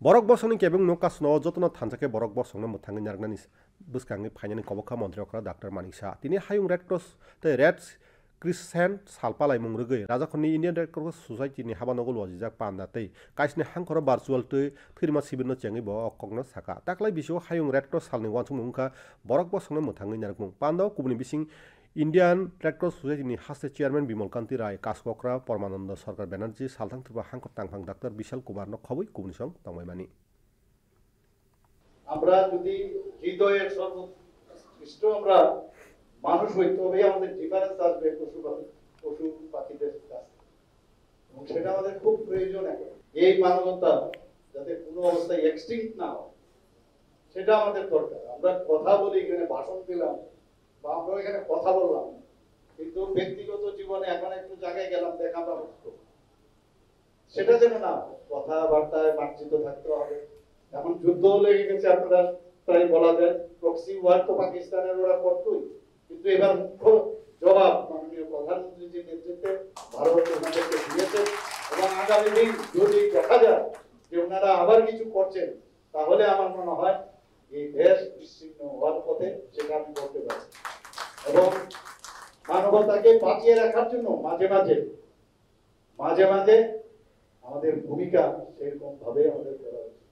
Borok bosong ni kebeng no kasno jotno thanjake borok bosong no muthangi nargnani buskangi phainani kobokha mantri okra Dr. Manik Shah tini hayung Red Cross te Red Crescent salpalai mungrugui rajakhoni Indian Red Cross Society ni habanogol wajijak panda tei kaisni hangkoro virtual tei firma sibirno chengi bo okokno saka taklai bisio hayung Red Cross salni wansung mungka borok bosong no muthangi nargmung panda kubni bising Indian Red Cross Society ni haste chairman Bimal Kanti Rai Kaskokra Parmananda Sarkar Banerjee salthang triba hangkor tangphang Dr. Bishal Kumar no khobui kubni song tangmaimani আমরা যদি হৃদয়ের সর্বোৎকৃষ্ট আমরা মানুষ হই তবেই আমাদের difference আসবে পশু পাখিদের কাছ থেকে এবং সেটা আমাদের খুব প্রয়োজন এখন এই মানবতা যাতে কোনো অবস্থায় এক্সটিংক্ট না হয় সেটা আমাদের দরকার আমরা কথা বলি এখানে ভাষণ দিলাম বা আমরা এখানে কথা বললাম কিন্তু ব্যক্তিগত জীবনে এখন একটু জায়গায় গেলাম দেখা আমরা সেটা যেন না কথাবার্তায় মার্জিত থাকতে হবে এখন যুদ্ধ লেগে গেছে আপনারা প্রায় বলা যায় প্রক্সি ওয়ার তো পাকিস্তানের ওরা করতোই কিন্তু এবার মুখ্য জবাব মাননীয় প্রধানমন্ত্রীজির নেতৃত্বে ভারত ওনাদেরকে দিয়েছে এবং আগামী দিন যদি দেখা যায় যে ওনারা আবার কিছু করছেন তাহলে আমার মনে হয় এই দেশ বিচ্ছিন্ন হওয়ার পথে সেটা আমি করতে পারি এবং মানবতাকে বাঁচিয়ে রাখার জন্য মাঝে মাঝে আমাদের ভূমিকা সেরকম ভাবে আমাদের করা উচিত।